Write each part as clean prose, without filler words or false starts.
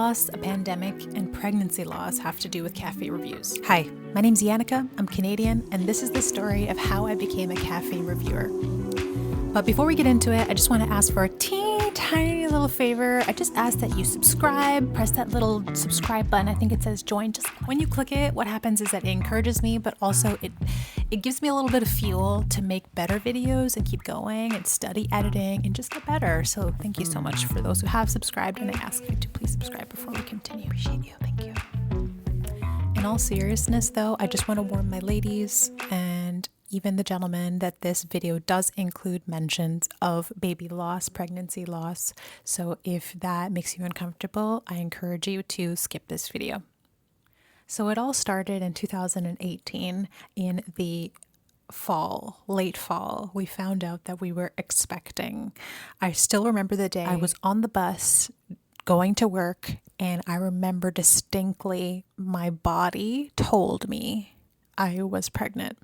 loss, a pandemic, and pregnancy loss have to do with cafe reviews. Hi, my name's Yannicka, I'm Canadian, and this is the story of how I became a cafe reviewer. But before we get into it, I just want to ask for a teeny tiny little favor. I just ask that you subscribe, press that little subscribe button. I think it says join. Just when you click it, what happens is that it encourages me, but also it gives me a little bit of fuel to make better videos and keep going and study editing and just get better. So thank you so much for those who have subscribed, and I ask you to please subscribe before we continue. Appreciate you. Thank you. In all seriousness though, I just want to warn my ladies and even the gentlemen that this video does include mentions of baby loss, pregnancy loss. So if that makes you uncomfortable, I encourage you to skip this video. So it all started in 2018 in the fall, late fall. We found out that we were expecting. I still remember the day I was on the bus going to work, and I remember distinctly my body told me I was pregnant.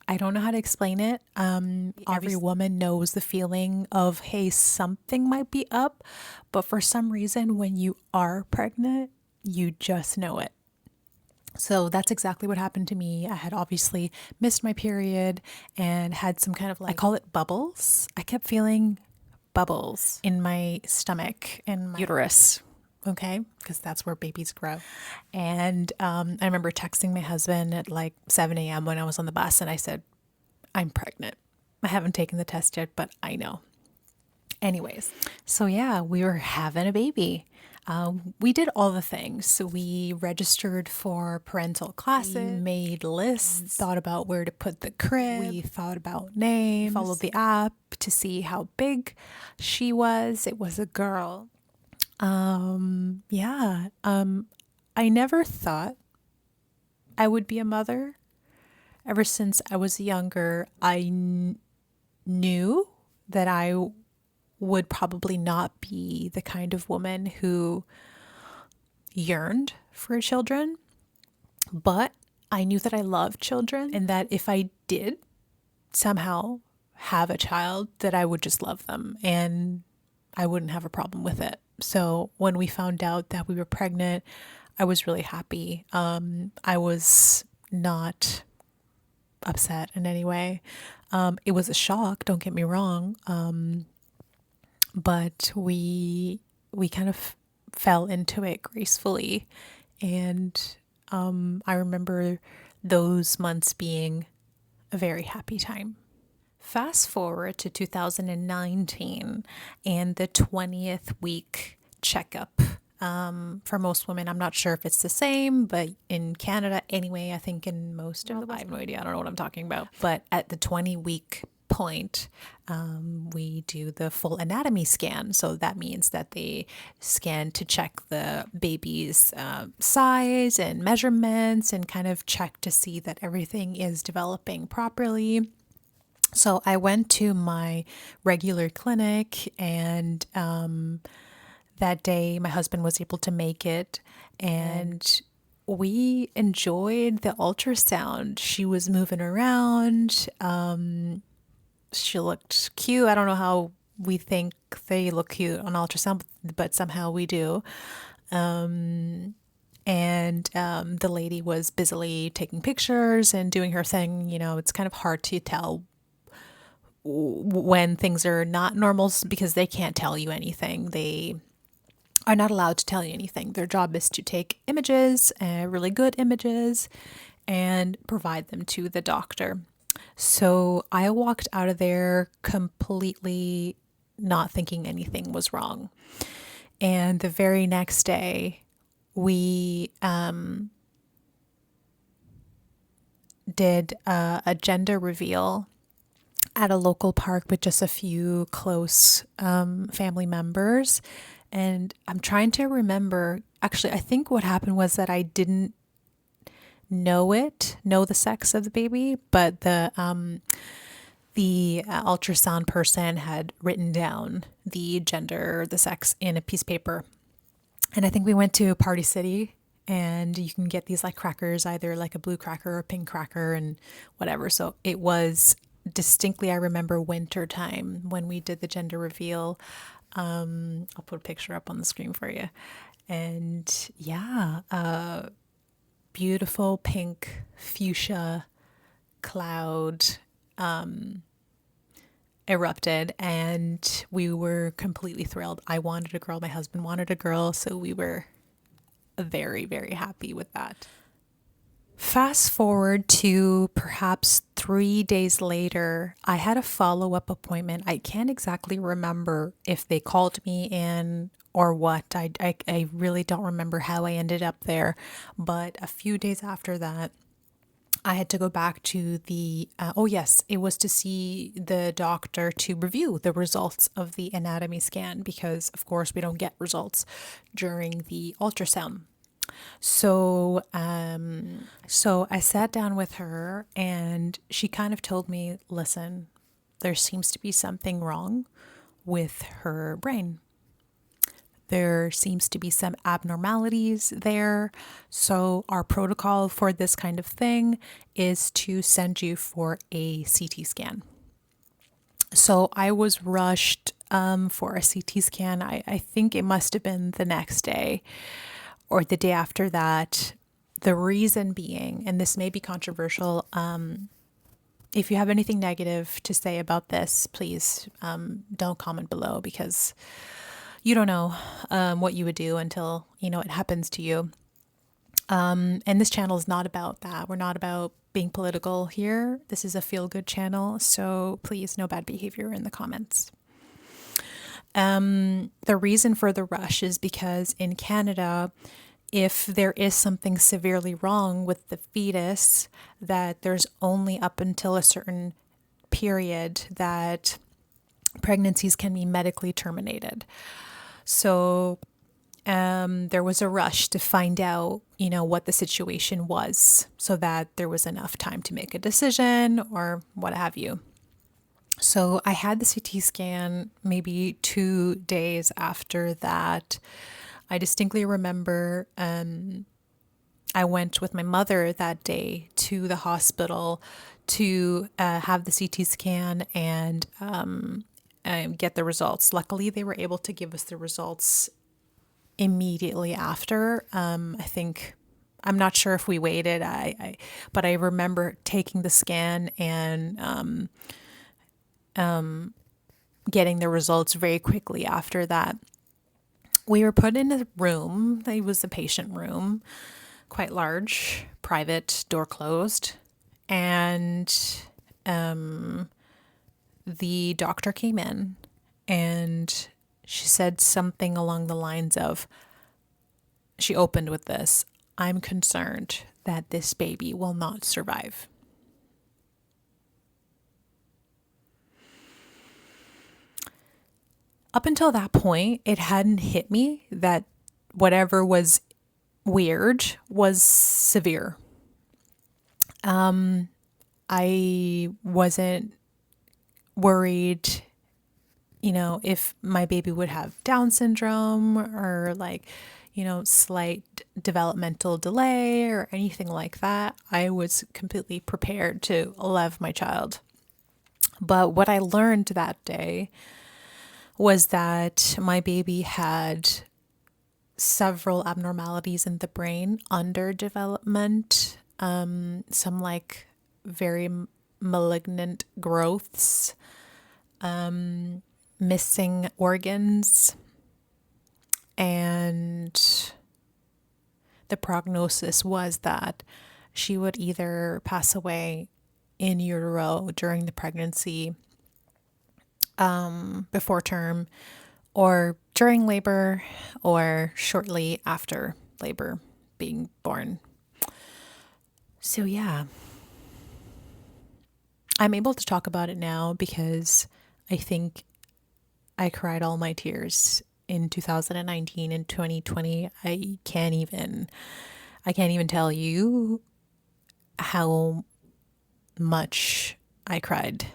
I don't know how to explain it. Every woman knows the feeling of, hey, something might be up, but for some reason, when you are pregnant, you just know it. So that's exactly what happened to me. I had obviously missed my period and had some kind of I call it bubbles. I kept feeling bubbles in my stomach and my uterus. Okay, because that's where babies grow. And I remember texting my husband at like 7 a.m. when I was on the bus, and I said, I'm pregnant. I haven't taken the test yet, but I know. Anyways, so yeah, we were having a baby. We did all the things. So we registered for parental classes, we made lists, thought about where to put the crib, we thought about names, followed the app to see how big she was. It was a girl. I never thought I would be a mother. Ever since I was younger, I knew that I would probably not be the kind of woman who yearned for children, but I knew that I loved children, and that if I did somehow have a child, that I would just love them and I wouldn't have a problem with it. So when we found out that we were pregnant, I was really happy. I was not upset in any way. It was a shock, don't get me wrong. But we kind of fell into it gracefully. And I remember those months being a very happy time. Fast forward to 2019 and the 20th week checkup. For most women, I'm not sure if it's the same, but in Canada anyway, I think in most of the, I have no idea. I don't know what I'm talking about. But at the 20-week point, we do the full anatomy scan. So that means that they scan to check the baby's size and measurements and kind of check to see that everything is developing properly. So I went to my regular clinic, and that day my husband was able to make it, and we enjoyed the ultrasound. She was moving around. She looked cute. I don't know how we think they look cute on ultrasound, but somehow we do. And the lady was busily taking pictures and doing her thing. You know, it's kind of hard to tell when things are not normal because they can't tell you anything. They are not allowed to tell you anything. Their job is to take images, really good images, and provide them to the doctor. So I walked out of there completely not thinking anything was wrong. And the very next day, we did a gender reveal at a local park with just a few close family members. And I'm trying to remember, actually, I think what happened was that I didn't know the sex of the baby, but the ultrasound person had written down the gender, the sex in a piece of paper. And I think we went to Party City, and you can get these like crackers, either like a blue cracker or a pink cracker and whatever. So it was distinctly, I remember winter time when we did the gender reveal. I'll put a picture up on the screen for you. And yeah, beautiful pink fuchsia cloud erupted, and we were completely thrilled. I wanted a girl, my husband wanted a girl, so we were very, very happy with that. Fast forward to perhaps 3 days later, I had a follow up appointment. I can't exactly remember if they called me in or what. I really don't remember how I ended up there. But a few days after that, I had to go back to oh, yes, it was to see the doctor to review the results of the anatomy scan because, of course, we don't get results during the ultrasound. So I sat down with her and she kind of told me, listen, there seems to be something wrong with her brain. There seems to be some abnormalities there. So our protocol for this kind of thing is to send you for a CT scan. So I was rushed for a CT scan. I think it must have been the next day or the day after that. The reason being, and this may be controversial, if you have anything negative to say about this, please don't comment below because you don't know what you would do until, it happens to you. And this channel is not about that. We're not about being political here. This is a feel-good channel, so please, no bad behavior in the comments. The reason for the rush is because in Canada, if there is something severely wrong with the fetus, that there's only up until a certain period that pregnancies can be medically terminated. So there was a rush to find out, what the situation was so that there was enough time to make a decision or what have you. So I had the CT scan maybe 2 days after that. I distinctly remember I went with my mother that day to the hospital to have the CT scan and get the results. Luckily, they were able to give us the results immediately after. I'm not sure if we waited. But I remember taking the scan and getting the results very quickly after that. We were put in a room. It was a patient room, quite large, private, door closed. And the doctor came in and she said something along the lines of, she opened with this, "I'm concerned that this baby will not survive." Up until that point, it hadn't hit me that whatever was weird was severe. I wasn't worried, if my baby would have Down syndrome or slight developmental delay or anything like that. I was completely prepared to love my child. But what I learned that day was that my baby had several abnormalities in the brain, underdevelopment, some very malignant growths, missing organs, and the prognosis was that she would either pass away in utero during the pregnancy, before term, or during labor, or shortly after labor being born. So yeah, I'm able to talk about it now because I think I cried all my tears in 2019 and 2020. I can't even tell you how much I cried.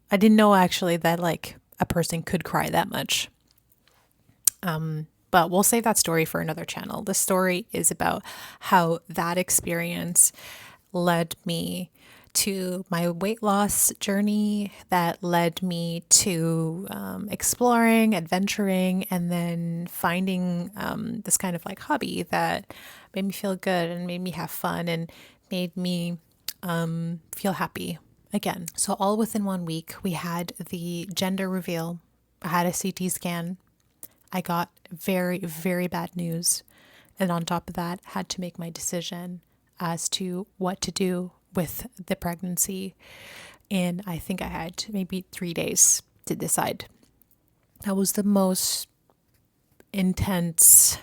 I didn't know actually that a person could cry that much. But we'll save that story for another channel. The story is about how that experience led me to my weight loss journey that led me to exploring, adventuring, and then finding this kind of like hobby that made me feel good and made me have fun and made me feel happy again. So all within 1 week, we had the gender reveal. I had a CT scan. I got very, very bad news. And on top of that, had to make my decision as to what to do with the pregnancy. And I think I had maybe 3 days to decide. That was the most intense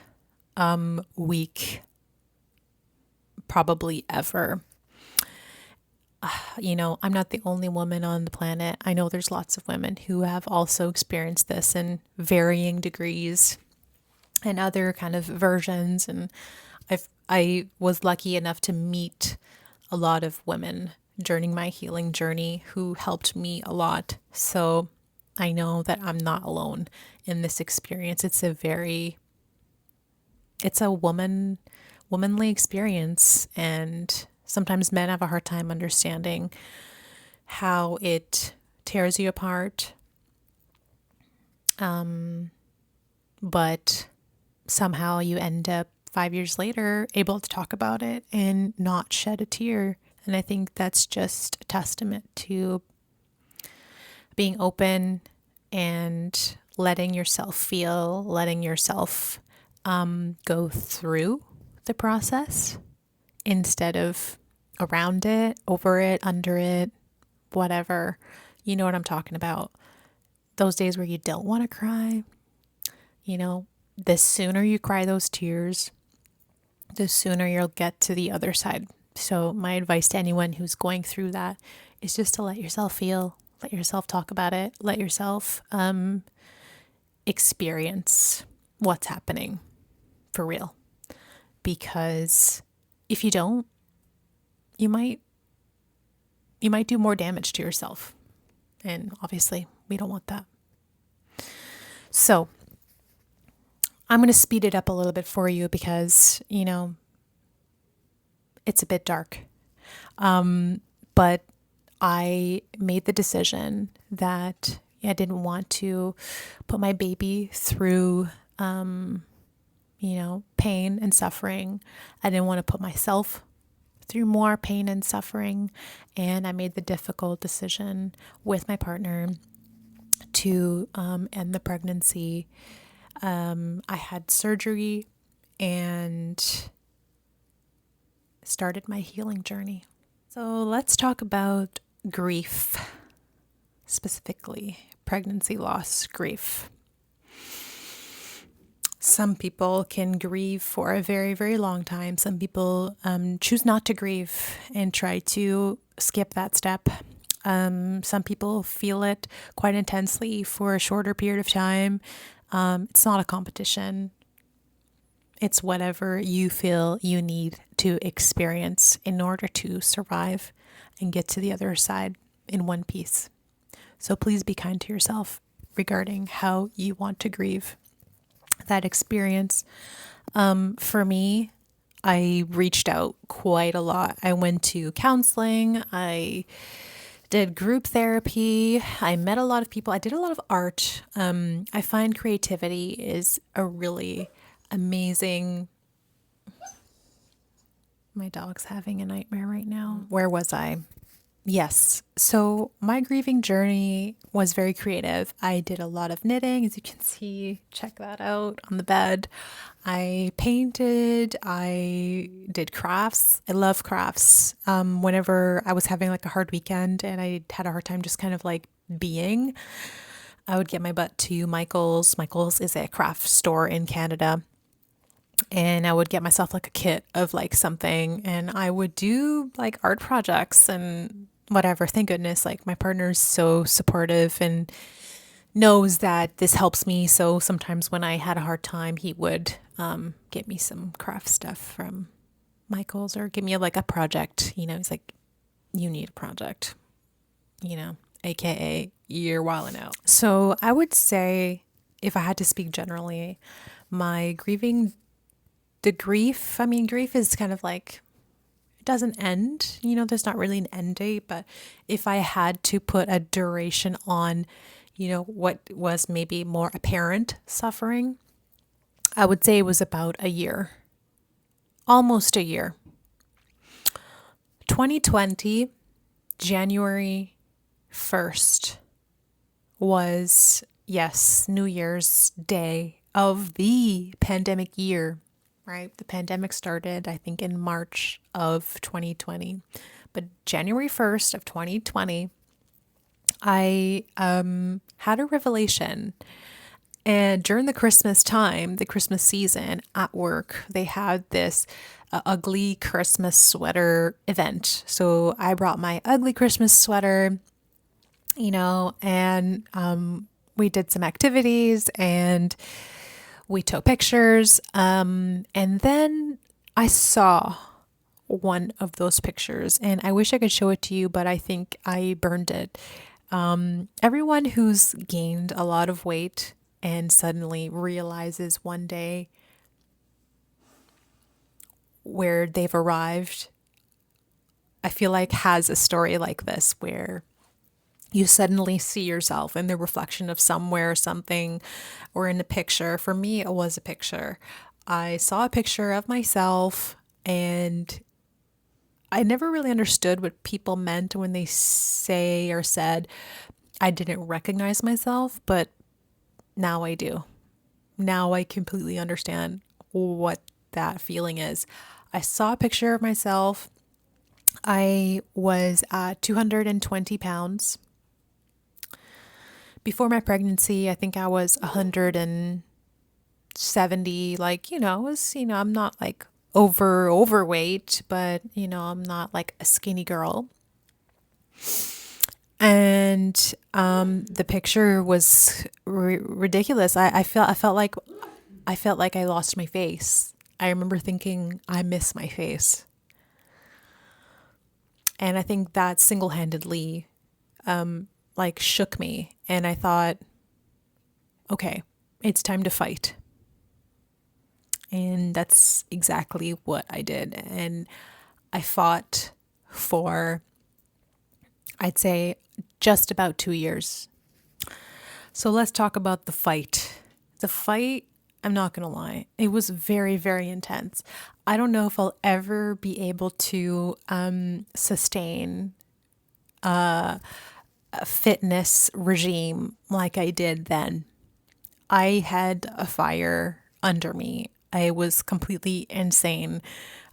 week probably ever. I'm not the only woman on the planet. I know there's lots of women who have also experienced this in varying degrees and other kind of versions. And I was lucky enough to meet a lot of women during my healing journey who helped me a lot. So I know that I'm not alone in this experience. It's a womanly experience, and sometimes men have a hard time understanding how it tears you apart. But somehow you end up 5 years later able to talk about it and not shed a tear. And I think that's just a testament to being open and letting yourself feel, letting yourself go through the process instead of around it, over it, under it, whatever. You know what I'm talking about. Those days where you don't want to cry, the sooner you cry those tears, the sooner you'll get to the other side. So my advice to anyone who's going through that is just to let yourself feel, let yourself talk about it, let yourself experience what's happening for real. Because if you don't, you might do more damage to yourself. And obviously, we don't want that. So I'm going to speed it up a little bit for you because, it's a bit dark. But I made the decision that I didn't want to put my baby through, pain and suffering. I didn't want to put myself through more pain and suffering. And I made the difficult decision with my partner to end the pregnancy. I had surgery and started my healing journey. So let's talk about grief, specifically pregnancy loss grief. Some people can grieve for a very, very long time. Some people choose not to grieve and try to skip that step. Some people feel it quite intensely for a shorter period of time. It's not a competition. It's whatever you feel you need to experience in order to survive and get to the other side in one piece. So please be kind to yourself regarding how you want to grieve that experience. For me, I reached out quite a lot. I went to counseling. I did group therapy. I met a lot of people. I did a lot of art. I find creativity is a really amazing. My dog's having a nightmare right now. Where was I? Yes. So my grieving journey was very creative. I did a lot of knitting, as you can see. Check that out on the bed. I painted. I did crafts. I love crafts. Whenever I was having like a hard weekend and I had a hard time just kind of like being, I would get my butt to Michael's. Michael's is a craft store in Canada. And I would get myself like a kit of like something and I would do like art projects and whatever. Thank goodness, like my partner's so supportive and knows that this helps me. So sometimes when I had a hard time, he would get me some craft stuff from Michael's or give me like a project. He's like, you need a project, AKA you're wilding out. So I would say if I had to speak generally, my grief is kind of like doesn't end. There's not really an end date, but if I had to put a duration on, what was maybe more apparent suffering, I would say it was about a year, almost a year. 2020, January 1st was, yes, New Year's Day of the pandemic year, right? The pandemic started, I think, in March of 2020. But January 1st of 2020, I had a revelation. And during the Christmas time, the Christmas season at work, they had this ugly Christmas sweater event. So I brought my ugly Christmas sweater, and we did some activities and we took pictures. And then I saw one of those pictures and I wish I could show it to you, but I think I burned it. Everyone who's gained a lot of weight and suddenly realizes one day where they've arrived, I feel like has a story like this where you suddenly see yourself in the reflection of somewhere, something, or in a picture. For me, it was a picture. I saw a picture of myself and I never really understood what people meant when they say or said I didn't recognize myself, but now I do. Now I completely understand what that feeling is. I saw a picture of myself. I was at 220 pounds. Before my pregnancy, I think I was 170, I'm not like overweight, but I'm not like a skinny girl. And the picture was ridiculous. I felt like I lost my face. I remember thinking I miss my face. And I think that single-handedly shook me. And I thought, okay, it's time to fight. And that's exactly what I did. And I fought for, I'd say, just about 2 years. So let's talk about the fight. The fight, I'm not going to lie, it was very, very intense. I don't know if I'll ever be able to sustain a fitness regime like I did then. I had a fire under me. I was completely insane.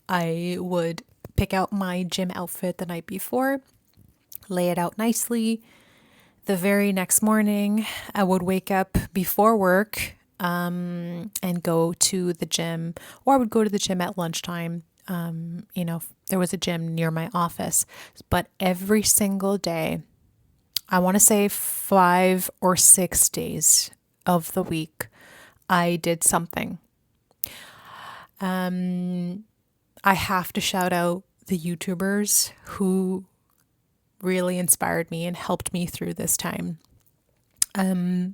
I would pick out my gym outfit the night before, lay it out nicely. The very next morning, I would wake up before work and go to the gym, or I would go to the gym at lunchtime. There was a gym near my office, but every single day, I want to say 5 or 6 days of the week, I did something. I have to shout out the YouTubers who really inspired me and helped me through this time.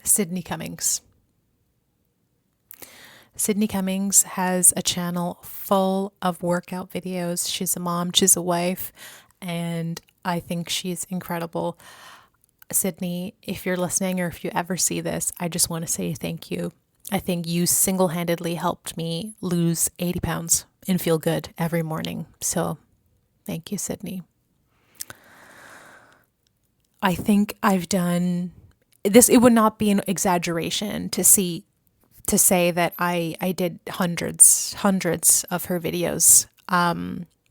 Sydney Cummings. Sydney Cummings has a channel full of workout videos. She's a mom, she's a wife, and I think she's incredible. Sydney, if you're listening or if you ever see this, I just want to say thank you. I think you single-handedly helped me lose 80 pounds and feel good every morning. So thank you, Sydney. I think I've done this. It would not be an exaggeration to say that I did hundreds of her videos.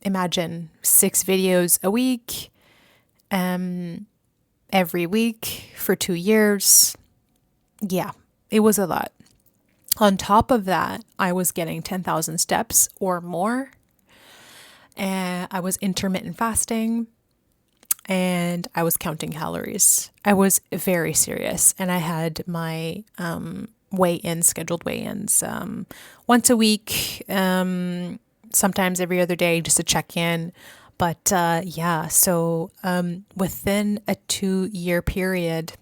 Imagine 6 videos a week, every week for 2 years. Yeah, it was a lot. On top of that, I was getting 10,000 steps or more. And I was intermittent fasting. And I was counting calories. I was very serious. And I had my scheduled weigh-ins once a week, sometimes every other day, just to check in. But so within a 2-year period,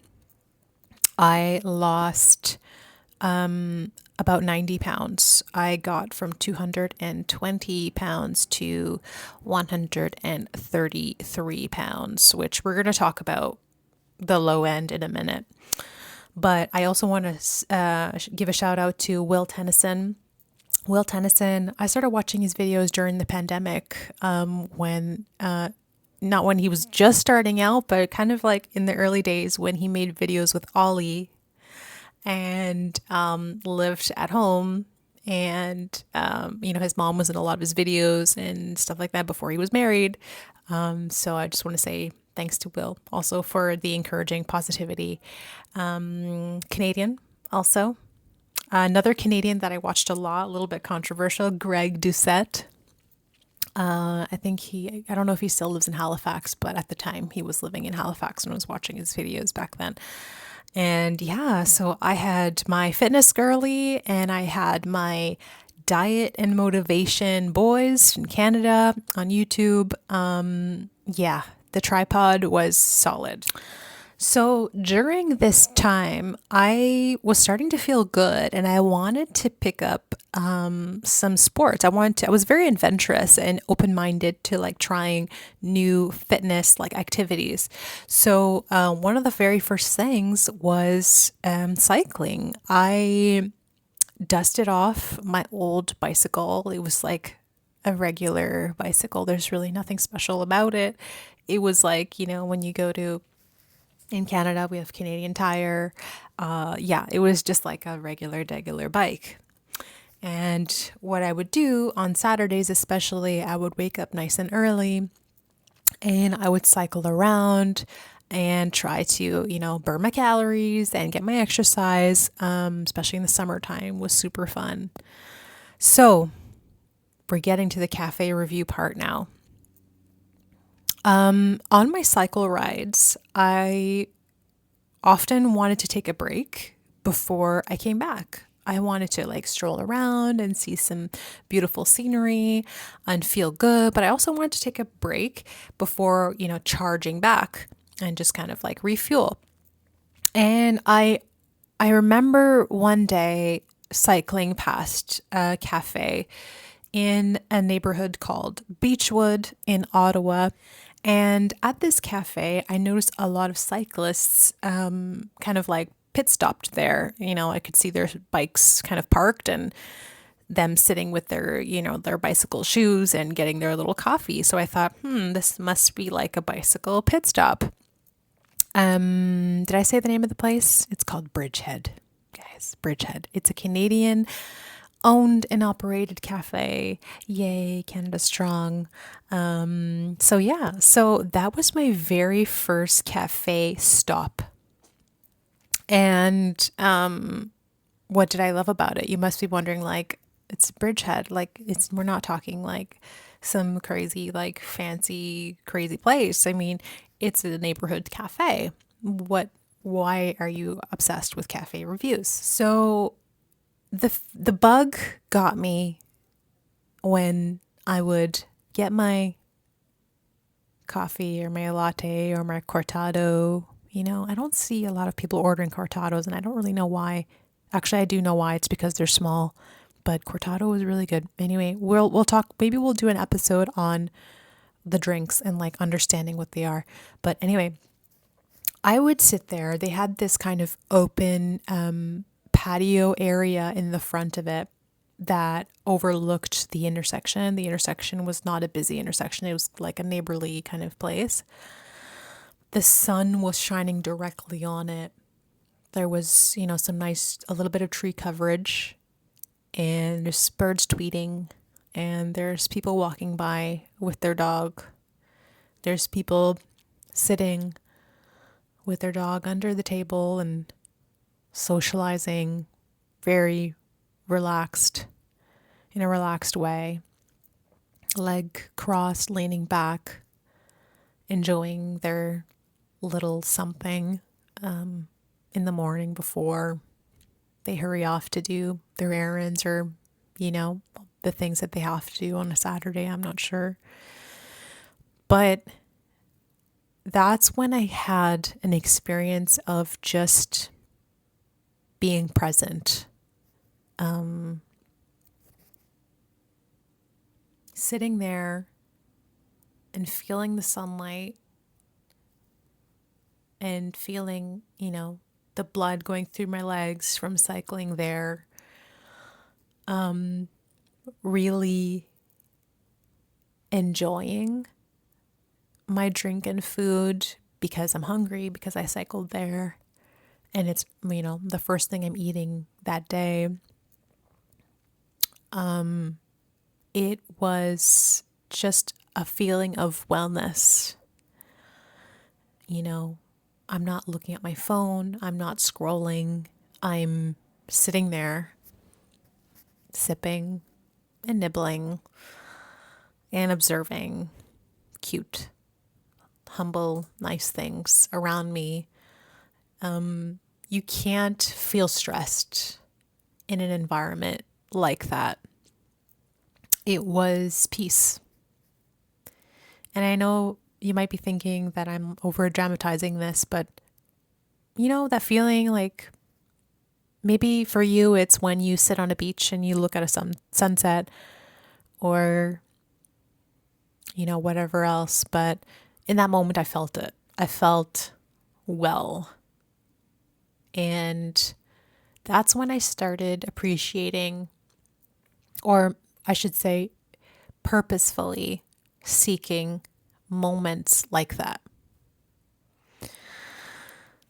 I lost about 90 pounds. I got from 220 pounds to 133 pounds, which we're going to talk about the low end in a minute. But I also want to give a shout out to Will Tennyson. Will Tennyson, I started watching his videos during the pandemic when, not when he was just starting out, but kind of like in the early days when he made videos with Ollie and lived at home. And, his mom was in a lot of his videos and stuff like that before he was married. So I just want to say thanks to Will also for the encouraging positivity. Canadian also. Another Canadian that I watched a lot, a little bit controversial, Greg Doucette. I don't know if he still lives in Halifax, but at the time he was living in Halifax when I was watching his videos back then. And yeah, so I had my fitness girly and I had my diet and motivation boys in Canada on YouTube. Yeah, the tripod was solid. So during this time, I was starting to feel good and I wanted to pick up some sports. I was very adventurous and open-minded to like trying new fitness like activities. So one of the very first things was cycling. I dusted off my old bicycle. It was like a regular bicycle. There's really nothing special about it. It was like, when you go to in Canada, we have Canadian Tire. It was just like a regular bike. And what I would do on Saturdays, especially, I would wake up nice and early and I would cycle around and try to, burn my calories and get my exercise, especially in the summertime was super fun. So we're getting to the cafe review part now. On my cycle rides, I often wanted to take a break before I came back. I wanted to like stroll around and see some beautiful scenery and feel good, but I also wanted to take a break before, charging back and just kind of like refuel. And I remember one day cycling past a cafe in a neighborhood called Beechwood in Ottawa. And at this cafe, I noticed a lot of cyclists kind of like pit stopped there. I could see their bikes kind of parked and them sitting with their, their bicycle shoes and getting their little coffee. So I thought, this must be like a bicycle pit stop. Did I say the name of the place? It's called Bridgehead, guys. Bridgehead. It's a Canadian owned and operated cafe. Yay, Canada strong. So that was my very first cafe stop. And what did I love about it? You must be wondering, like, it's Bridgehead. Like, we're not talking like some crazy, like fancy, crazy place. I mean, it's a neighborhood cafe. Why are you obsessed with cafe reviews? So the bug got me when I would get my coffee or my latte or my cortado. I don't see a lot of people ordering cortados and I don't really know why. Actually, I do know why. It's because they're small, but cortado is really good. Anyway, we'll talk, maybe we'll do an episode on the drinks and like understanding what they are. But anyway, I would sit there. They had this kind of open patio area in the front of it that overlooked the intersection. The intersection was not a busy intersection. It was like a neighborly kind of place. The sun was shining directly on it. There was, a little bit of tree coverage and there's birds tweeting and there's people walking by with their dog. There's people sitting with their dog under the table and socializing, very relaxed, in a relaxed way, leg crossed, leaning back, enjoying their little something in the morning before they hurry off to do their errands or, the things that they have to do on a Saturday. I'm not sure. But that's when I had an experience of just being present sitting there and feeling the sunlight and feeling, the blood going through my legs from cycling there, really enjoying my drink and food because I'm hungry, because I cycled there, and it's, the first thing I'm eating that day. It was just a feeling of wellness. I'm not looking at my phone. I'm not scrolling. I'm sitting there, sipping and nibbling and observing cute, humble, nice things around me. You can't feel stressed in an environment like that. It was peace. And I know you might be thinking that I'm over dramatizing this, but that feeling, like maybe for you it's when you sit on a beach and you look at a sunset or whatever else, but in that moment I felt it. I felt well. And that's when I started appreciating, or I should say purposefully seeking moments like that.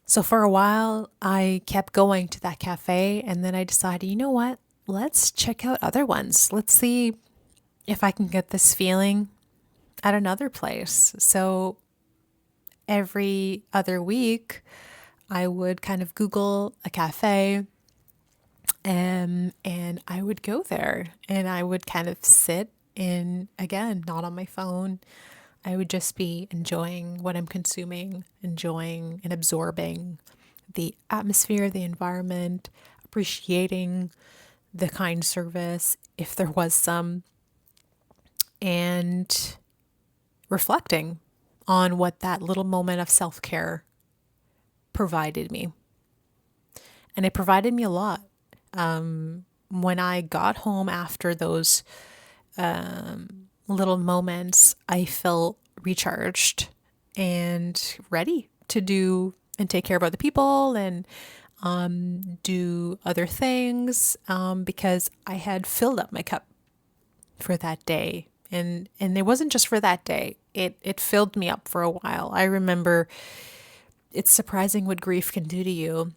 So for a while, I kept going to that cafe, and then I decided, you know what? Let's check out other ones. Let's see if I can get this feeling at another place. So every other week, I would kind of Google a cafe, and I would go there, and I would kind of sit in, again, not on my phone. I would just be enjoying what I'm consuming, enjoying and absorbing the atmosphere, the environment, appreciating the kind service, if there was some, and reflecting on what that little moment of self-care provided me. And it provided me a lot. When I got home after those little moments, I felt recharged and ready to do and take care of other people and do other things, because I had filled up my cup for that day. And it wasn't just for that day. It filled me up for a while. I remember, it's surprising what grief can do to you.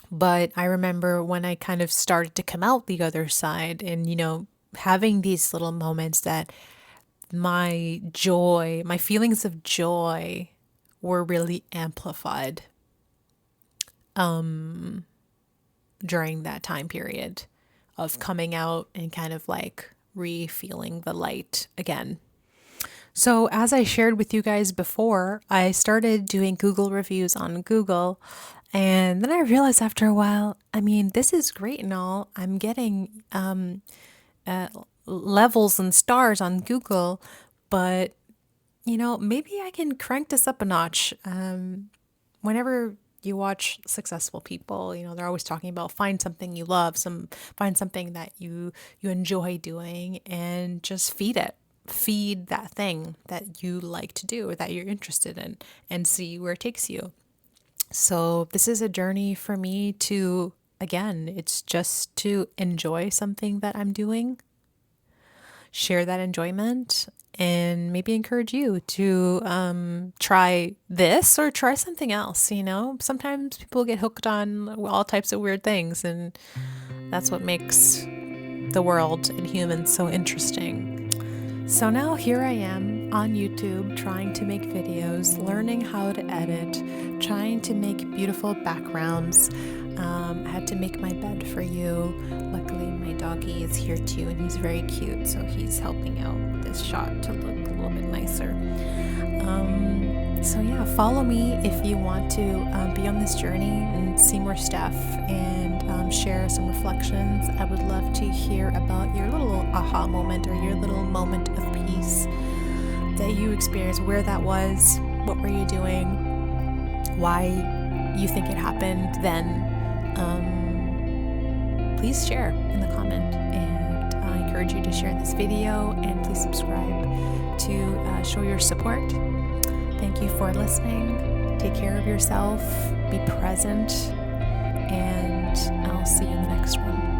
But I remember when I kind of started to come out the other side and, having these little moments that my joy, my feelings of joy were really amplified during that time period of coming out and kind of like re-feeling the light again. So as I shared with you guys before, I started doing Google reviews on Google, and then I realized after a while, this is great and all. I'm getting levels and stars on Google, but maybe I can crank this up a notch. Whenever you watch successful people, they're always talking about find something you love, find something that you enjoy doing, and just feed that thing that you like to do or that you're interested in, and see where it takes you. So this is a journey for me to, again, it's just to enjoy something that I'm doing, share that enjoyment, and maybe encourage you to try this or try something else. Sometimes people get hooked on all types of weird things, and that's what makes the world and humans so interesting. So now here I am on YouTube trying to make videos, learning how to edit, trying to make beautiful backgrounds. I had to make my bed for you. Luckily, my doggy is here too, and he's very cute, so he's helping out this shot to look a little bit nicer. So yeah, follow me if you want to be on this journey and see more stuff and share some reflections. I would love to hear about your little aha moment or your little moment of peace that you experienced, where that was, what were you doing, why you think it happened then, please share in the comment. And I encourage you to share this video, and please subscribe to show your support. Thank you for listening. Take care of yourself. Be present. And I'll see you in the next one.